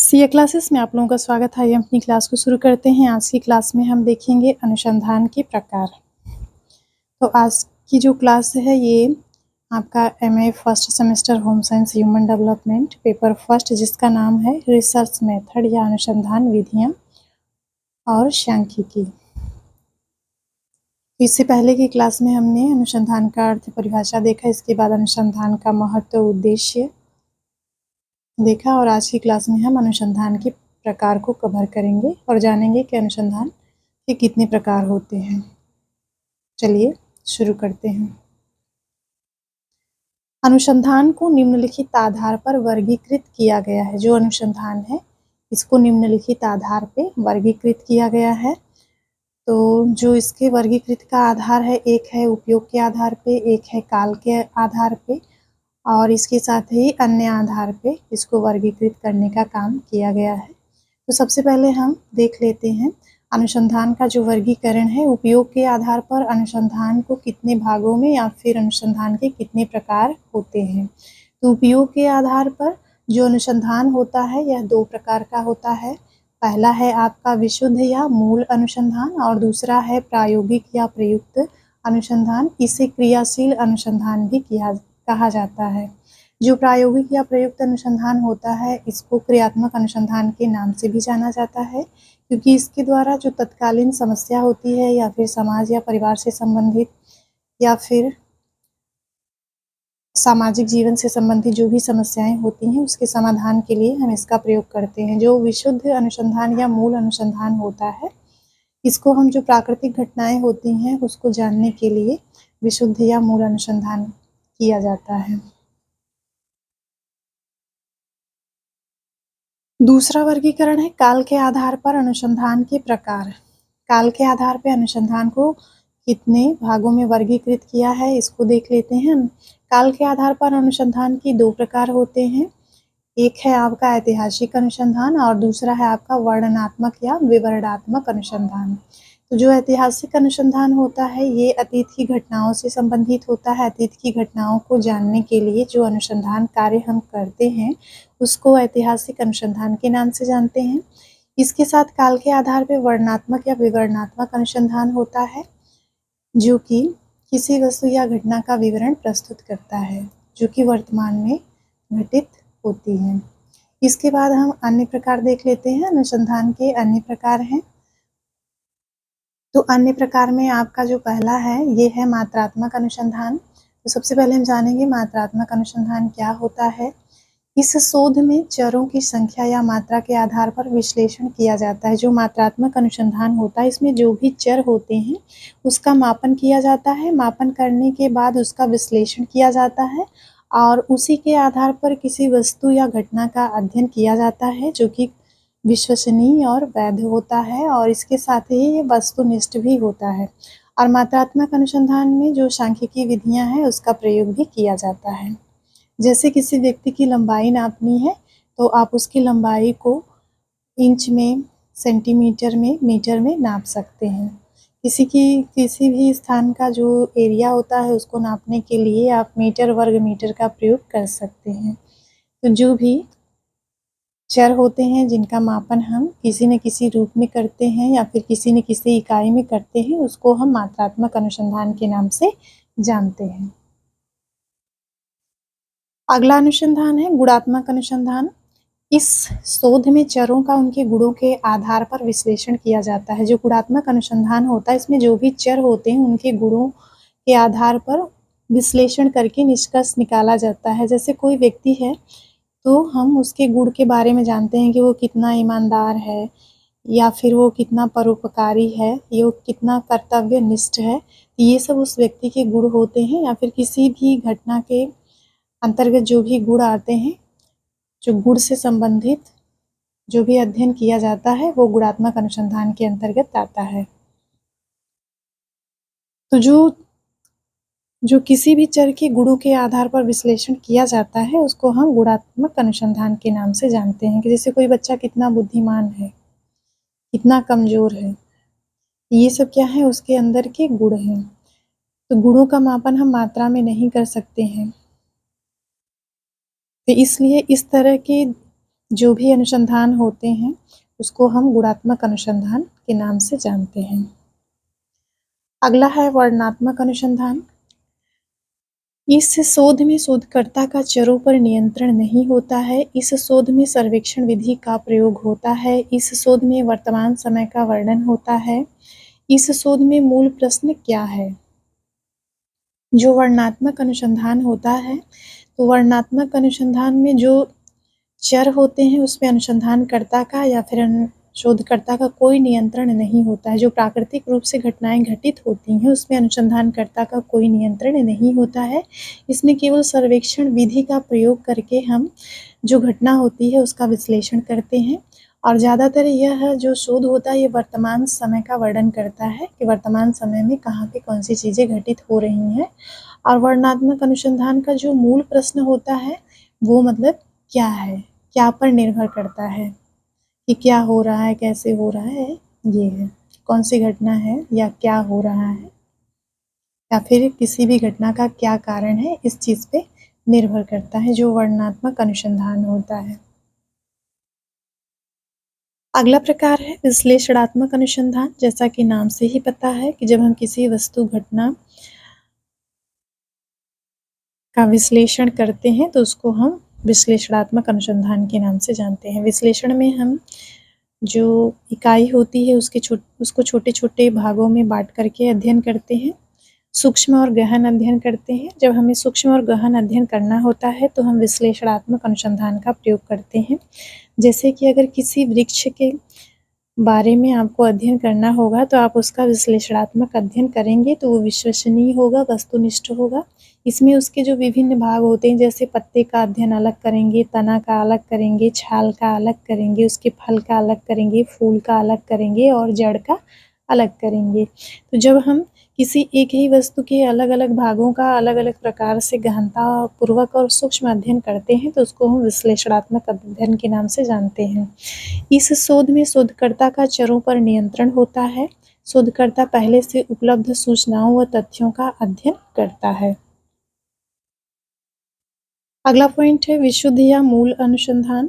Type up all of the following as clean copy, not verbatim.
CA classes में आप लोगों का स्वागत है। हम अपनी क्लास को शुरू करते हैं। आज की क्लास में हम देखेंगे अनुसंधान के प्रकार। तो आज की जो क्लास है ये आपका MA first semester home science human development paper first, जिसका नाम है रिसर्च मेथड या अनुसंधान विधियाँ और सांख्यिकी। इससे पहले की क्लास में हमने अनुसंधान का अर्थ परिभाषा देखा, इसके बाद अनुसंधान का महत्व उद्देश्य देखा और आज की क्लास में हम अनुसंधान के प्रकार को कवर करेंगे और जानेंगे कि अनुसंधान के कितने प्रकार होते हैं। चलिए शुरू करते हैं। अनुसंधान को निम्नलिखित आधार पर वर्गीकृत किया गया है। जो अनुसंधान है इसको निम्नलिखित आधार पे वर्गीकृत किया गया है। तो जो इसके वर्गीकृत का आधार है, एक है उपयोग के आधार पे, एक है काल के आधार पे और इसके साथ ही अन्य आधार पे इसको वर्गीकृत करने का काम किया गया है। तो सबसे पहले हम देख लेते हैं अनुसंधान का जो वर्गीकरण है। उपयोग के आधार पर अनुसंधान को कितने भागों में या फिर अनुसंधान के कितने प्रकार होते हैं। तो उपयोग के आधार पर जो अनुसंधान होता है यह दो प्रकार का होता है। पहला है आपका विशुद्ध या मूल अनुसंधान और दूसरा है प्रायोगिक या प्रयुक्त अनुसंधान। इसे क्रियाशील अनुसंधान भी कहा जाता है। जो प्रायोगिक या प्रयुक्त अनुसंधान होता है इसको क्रियात्मक अनुसंधान के नाम से भी जाना जाता है, क्योंकि इसके द्वारा जो तत्कालीन समस्या होती है या फिर समाज या परिवार से संबंधित या फिर सामाजिक जीवन से संबंधित जो भी समस्याएं होती हैं उसके समाधान के लिए हम इसका प्रयोग करते हैं। जो विशुद्ध अनुसंधान या मूल अनुसंधान होता है इसको हम जो प्राकृतिक घटनाएं होती हैं उसको जानने के लिए विशुद्ध या मूल अनुसंधान किया जाता है। दूसरा वर्गीकरण है काल के आधार पर अनुसंधान के प्रकार। काल के आधार पर अनुसंधान को कितने भागों में वर्गीकृत किया है इसको देख लेते हैं। काल के आधार पर अनुसंधान की दो प्रकार होते हैं। एक है आपका ऐतिहासिक अनुसंधान और दूसरा है आपका वर्णनात्मक या विवरणात्मक अनुसंधान। तो जो ऐतिहासिक अनुसंधान होता है ये अतीत की घटनाओं से संबंधित होता है। अतीत की घटनाओं को जानने के लिए जो अनुसंधान कार्य हम करते हैं उसको ऐतिहासिक अनुसंधान के नाम से जानते हैं। इसके साथ काल के आधार पर वर्णनात्मक या विवरणात्मक अनुसंधान होता है, जो कि किसी वस्तु या घटना का विवरण प्रस्तुत करता है जो कि वर्तमान में घटित होती है। इसके बाद हम अन्य प्रकार देख लेते हैं। अनुसंधान के अन्य प्रकार हैं। तो अन्य प्रकार में आपका जो पहला है ये है मात्रात्मक अनुसंधान। तो सबसे पहले हम जानेंगे मात्रात्मक अनुसंधान क्या होता है। इस शोध में चरों की संख्या या मात्रा के आधार पर विश्लेषण किया जाता है। जो मात्रात्मक अनुसंधान होता है इसमें जो भी चर होते हैं उसका मापन किया जाता है। मापन करने के बाद उसका विश्लेषण किया जाता है और उसी के आधार पर किसी वस्तु या घटना का अध्ययन किया जाता है जो कि विश्वसनीय और वैध होता है और इसके साथ ही ये वस्तुनिष्ठ भी होता है। और मात्रात्मक अनुसंधान में जो सांख्यिकी विधियां हैं उसका प्रयोग भी किया जाता है। जैसे किसी व्यक्ति की लंबाई नापनी है तो आप उसकी लंबाई को इंच में, सेंटीमीटर में, मीटर में नाप सकते हैं। किसी भी स्थान का जो एरिया होता है उसको नापने के लिए आप मीटर, वर्ग मीटर का प्रयोग कर सकते हैं। तो जो भी चर होते हैं जिनका मापन हम किसी न किसी रूप में करते हैं या फिर किसी न किसी इकाई में करते हैं उसको हम मात्रात्मक अनुसंधान के नाम से जानते हैं। अगला अनुसंधान है गुणात्मक अनुसंधान। इस शोध में चरों का उनके गुणों के आधार पर विश्लेषण किया जाता है। जो गुणात्मक अनुसंधान होता है इसमें जो भी चर होते हैं उनके गुणों के आधार पर विश्लेषण करके निष्कर्ष निकाला जाता है। जैसे कोई व्यक्ति है तो हम उसके गुण के बारे में जानते हैं कि वो कितना ईमानदार है या फिर वो कितना परोपकारी है, ये वो कितना कर्तव्यनिष्ठ है। ये सब उस व्यक्ति के गुण होते हैं। या फिर किसी भी घटना के अंतर्गत जो भी गुण आते हैं, जो गुण से संबंधित जो भी अध्ययन किया जाता है वो गुणात्मक अनुसंधान के अंतर्गत आता है। तो जो किसी भी चर के गुणों के आधार पर विश्लेषण किया जाता है उसको हम गुणात्मक अनुसंधान के नाम से जानते हैं। कि जैसे कोई बच्चा कितना बुद्धिमान है, कितना कमजोर है, ये सब क्या है उसके अंदर के गुण हैं। तो गुणों का मापन हम मात्रा में नहीं कर सकते हैं, तो इसलिए इस तरह के जो भी अनुसंधान होते हैं उसको हम गुणात्मक अनुसंधान के नाम से जानते हैं। अगला है वर्णनात्मक अनुसंधान। इस शोध में शोधकर्ता का चरों पर नियंत्रण नहीं होता है। इस शोध में सर्वेक्षण विधि का प्रयोग होता है। इस शोध में वर्तमान समय का वर्णन होता है। इस शोध में मूल प्रश्न क्या है? जो वर्णनात्मक अनुसंधान होता है, तो वर्णनात्मक अनुसंधान में जो चर होते हैं उसमें अनुसंधानकर्ता का या फिर शोधकर्ता का कोई नियंत्रण नहीं होता है। जो प्राकृतिक रूप से घटनाएं घटित होती हैं उसमें अनुसंधानकर्ता का कोई नियंत्रण नहीं होता है। इसमें केवल सर्वेक्षण विधि का प्रयोग करके हम जो घटना होती है उसका विश्लेषण करते हैं। और ज़्यादातर यह जो शोध होता है ये वर्तमान समय का वर्णन करता है कि वर्तमान समय में कहाँ पे कौन सी चीज़ें घटित हो रही हैं। और वर्णनात्मक अनुसंधान का जो मूल प्रश्न होता है वो मतलब क्या है, क्या पर निर्भर करता है कि क्या हो रहा है, कैसे हो रहा है, ये है कौन सी घटना है या क्या हो रहा है या फिर किसी भी घटना का क्या कारण है, इस चीज़ पे निर्भर करता है जो वर्णनात्मक अनुसंधान होता है। अगला प्रकार है विश्लेषणात्मक अनुसंधान। जैसा कि नाम से ही पता है कि जब हम किसी वस्तु घटना का विश्लेषण करते हैं तो उसको हम विश्लेषणात्मक अनुसंधान के नाम से जानते हैं। विश्लेषण में हम जो इकाई होती है उसको छोटे-छोटे भागों में बाँट करके अध्ययन करते हैं। सूक्ष्म और गहन अध्ययन करते हैं। जब हमें सूक्ष्म और गहन अध्ययन करना होता है तो हम विश्लेषणात्मक अनुसंधान का प्रयोग करते हैं। जैसे कि अगर किसी वृक्ष के बारे में आपको अध्ययन करना होगा तो आप उसका विश्लेषणात्मक अध्ययन करेंगे तो वो विश्वसनीय होगा, वस्तुनिष्ठ होगा। इसमें उसके जो विभिन्न भाग होते हैं जैसे पत्ते का अध्ययन अलग करेंगे, तना का अलग करेंगे, छाल का अलग करेंगे, उसके फल का अलग करेंगे, फूल का अलग करेंगे और जड़ का अलग करेंगे। तो जब हम किसी एक ही वस्तु के अलग-अलग भागों का अलग-अलग प्रकार से गहनतापूर्वक और सूक्ष्म अध्ययन करते हैं तो उसको हम विश्लेषणात्मक अध्ययन के नाम से जानते हैं। इस शोध में शोधकर्ता का चरों पर नियंत्रण होता है। शोधकर्ता पहले से उपलब्ध सूचनाओं व तथ्यों का अध्ययन करता है। अगला पॉइंट है विशुद्ध या मूल अनुसंधान।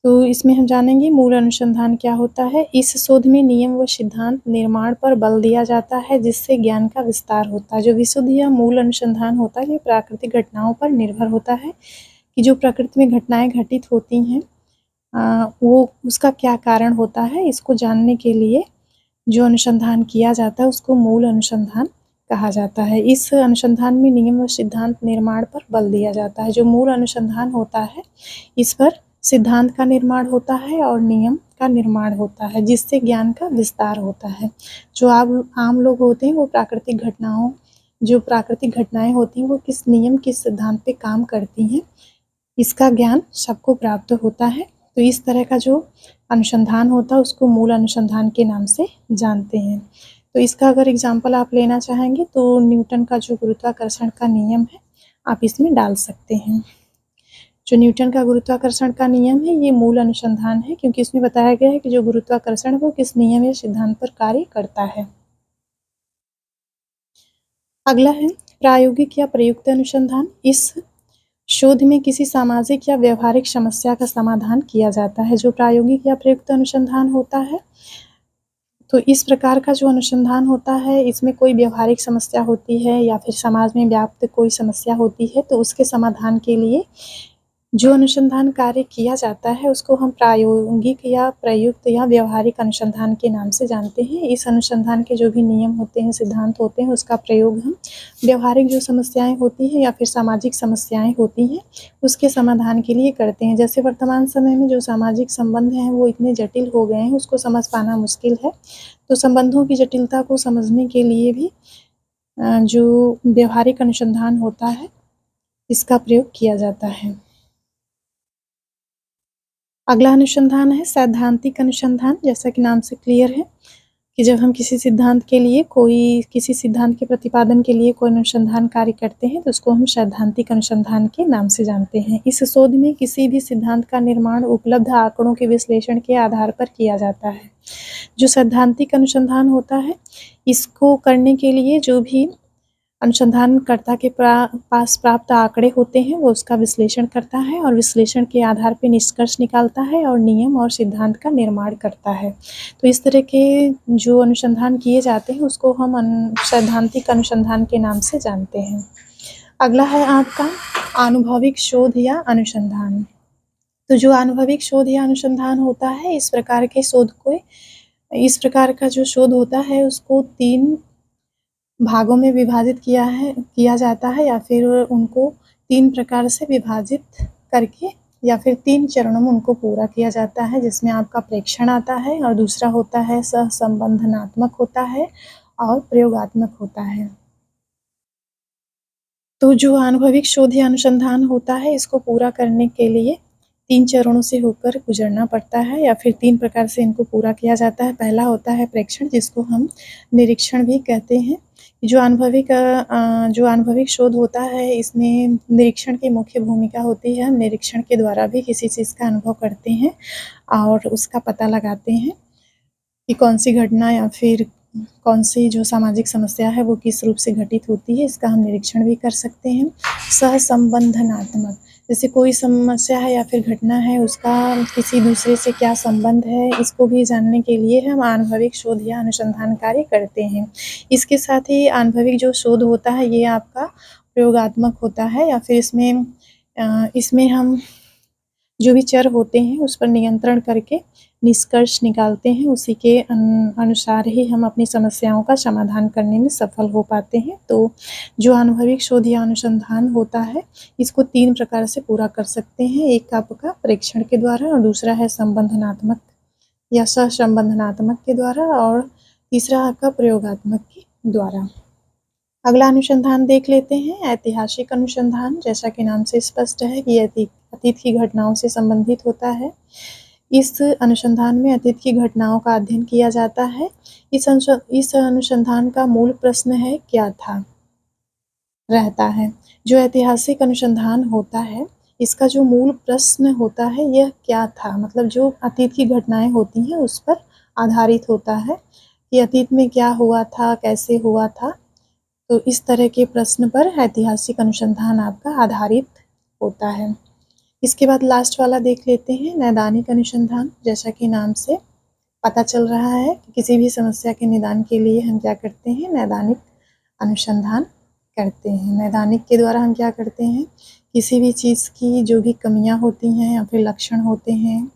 तो इसमें हम जानेंगे मूल अनुसंधान क्या होता है। इस शोध में नियम व सिद्धांत निर्माण पर बल दिया जाता है जिससे ज्ञान का विस्तार होता है। जो विशुद्ध या मूल अनुसंधान होता है ये प्राकृतिक घटनाओं पर निर्भर होता है कि जो प्रकृति में घटनाएं घटित होती हैं वो उसका क्या कारण होता है। इसको जानने के लिए जो अनुसंधान किया जाता है उसको मूल अनुसंधान कहा जाता है। इस अनुसंधान में नियम व सिद्धांत निर्माण पर बल दिया जाता है। जो मूल अनुसंधान होता है इस पर सिद्धांत का निर्माण होता है और नियम का निर्माण होता है जिससे ज्ञान का विस्तार होता है। जो आम लोग होते हैं वो जो प्राकृतिक घटनाएं होती हैं वो किस नियम किस सिद्धांत पे काम करती हैं इसका ज्ञान सबको प्राप्त होता है। तो इस तरह का जो अनुसंधान होता है उसको मूल अनुसंधान के नाम से जानते हैं। तो इसका अगर एग्जाम्पल आप लेना चाहेंगे तो न्यूटन का जो गुरुत्वाकर्षण का नियम है आप इसमें डाल सकते हैं। जो न्यूटन का गुरुत्वाकर्षण का नियम है ये मूल अनुसंधान है क्योंकि इसमें बताया गया है कि जो गुरुत्वाकर्षण है वो किस नियम या सिद्धांत पर कार्य करता है। अगला है प्रायोगिक या प्रयुक्त अनुसंधान। इस शोध में किसी सामाजिक या व्यवहारिक समस्या का समाधान किया जाता है। जो प्रायोगिक या प्रयुक्त अनुसंधान होता है तो इस प्रकार का जो अनुसंधान होता है इसमें कोई व्यवहारिक समस्या होती है या फिर समाज में व्याप्त कोई समस्या होती है तो उसके समाधान के लिए जो अनुसंधान कार्य किया जाता है उसको हम प्रायोगिक या प्रयुक्त या व्यवहारिक अनुसंधान के नाम से जानते हैं। इस अनुसंधान के जो भी नियम होते हैं, सिद्धांत होते हैं उसका प्रयोग हम व्यवहारिक जो समस्याएं होती हैं या फिर सामाजिक समस्याएं होती हैं उसके समाधान के लिए करते हैं। जैसे वर्तमान समय में जो सामाजिक संबंध हैं वो इतने जटिल हो गए हैं उसको समझ पाना मुश्किल है। तो संबंधों की जटिलता को समझने के लिए भी जो व्यवहारिक अनुसंधान होता है इसका प्रयोग किया जाता है। अगला अनुसंधान है सैद्धांतिक अनुसंधान। जैसा कि नाम से क्लियर है कि जब हम किसी सिद्धांत के प्रतिपादन के लिए कोई अनुसंधान कार्य करते हैं तो उसको हम सैद्धांतिक अनुसंधान के नाम से जानते हैं। इस शोध में किसी भी सिद्धांत का निर्माण उपलब्ध आंकड़ों के विश्लेषण के आधार पर किया जाता है। जो सैद्धांतिक अनुसंधान होता है इसको करने के लिए जो भी अनुसंधानकर्ता के पास प्राप्त आंकड़े होते हैं, वो उसका विश्लेषण करता है और विश्लेषण के आधार पे निष्कर्ष निकालता है और नियम और सिद्धांत का निर्माण करता है। तो इस तरह के जो अनुसंधान किए जाते हैं उसको हम सैद्धांतिक अनुसंधान के नाम से जानते हैं। अगला है आपका अनुभविक शोध या अनुसंधान। तो जो अनुभविक शोध या अनुसंधान होता है, इस प्रकार का जो शोध होता है उसको 3 भागों में विभाजित किया जाता है, या फिर उनको 3 प्रकार से विभाजित करके या फिर 3 चरणों में उनको पूरा किया जाता है, जिसमें आपका प्रेक्षण आता है और दूसरा होता है सहसंबंधनात्मक होता है और प्रयोगात्मक होता है। तो जो अनुभविक शोध या अनुसंधान होता है, इसको पूरा करने के लिए 3 चरणों से होकर गुजरना पड़ता है, या फिर 3 प्रकार से इनको पूरा किया जाता है। पहला होता है प्रेक्षण, जिसको हम निरीक्षण भी कहते हैं। जो अनुभविक शोध होता है, इसमें निरीक्षण की मुख्य भूमिका होती है। हम निरीक्षण के द्वारा भी किसी चीज़ का अनुभव करते हैं और उसका पता लगाते हैं कि कौन-सी घटना या फिर कौन-सी जो सामाजिक समस्या है वो किस रूप से घटित होती है, इसका हम निरीक्षण भी कर सकते हैं। सहसंबंधनात्मक, जैसे कोई समस्या है या फिर घटना है, उसका किसी दूसरे से क्या संबंध है, इसको भी जानने के लिए हम अनुभविक शोध या अनुसंधान कार्य करते हैं। इसके साथ ही अनुभविक जो शोध होता है, ये आपका प्रयोगात्मक होता है, या फिर इसमें हम जो भी चर होते हैं उस पर नियंत्रण करके निष्कर्ष निकालते हैं, उसी के अनुसार ही हम अपनी समस्याओं का समाधान करने में सफल हो पाते हैं। तो जो अनुभविक शोध या अनुसंधान होता है, इसको 3 प्रकार से पूरा कर सकते हैं। एक आपका परीक्षण के द्वारा और दूसरा है संबंधनात्मक या सहसंबंधनात्मक के द्वारा और तीसरा आपका प्रयोगात्मक के द्वारा। अगला अनुसंधान देख लेते हैं, ऐतिहासिक अनुसंधान। जैसा कि नाम से स्पष्ट है कि अतीत की घटनाओं से संबंधित होता है। इस अनुसंधान में अतीत की घटनाओं का अध्ययन किया जाता है। इस अनुसंधान का मूल प्रश्न है क्या था रहता है। जो ऐतिहासिक अनुसंधान होता है, इसका जो मूल प्रश्न होता है यह क्या था, मतलब जो अतीत की घटनाएं होती हैं उस पर आधारित होता है कि अतीत में क्या हुआ था, कैसे हुआ था। तो इस तरह के प्रश्न पर ऐतिहासिक अनुसंधान आपका आधारित होता है। इसके बाद लास्ट वाला देख लेते हैं, नैदानिक अनुसंधान। जैसा कि नाम से पता चल रहा है कि किसी भी समस्या के निदान के लिए हम क्या करते हैं, नैदानिक अनुसंधान करते हैं। नैदानिक के द्वारा हम क्या करते हैं, किसी भी चीज़ की जो भी कमियां होती हैं या फिर लक्षण होते हैं,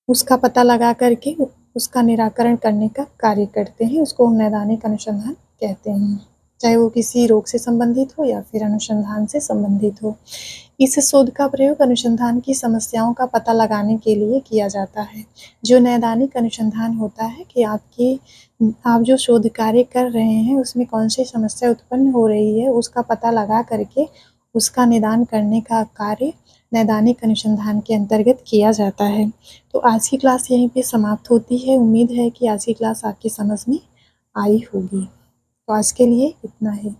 उसका पता लगा करके उसका निराकरण करने का कार्य करते हैं। उसको हम नैदानिक अनुसंधान कहते हैं, चाहे वो किसी रोग से संबंधित हो या फिर अनुसंधान से संबंधित हो। इस शोध का प्रयोग अनुसंधान की समस्याओं का पता लगाने के लिए किया जाता है। जो नैदानिक अनुसंधान होता है कि आप जो शोध कार्य कर रहे हैं उसमें कौन सी समस्या उत्पन्न हो रही है, उसका पता लगा करके उसका निदान करने का कार्य नैदानिक अनुसंधान के अंतर्गत किया जाता है। तो आज की क्लास यहीं पे समाप्त होती है। उम्मीद है कि आज की क्लास आपकी समझ में आई होगी। तो आज के लिए इतना ही।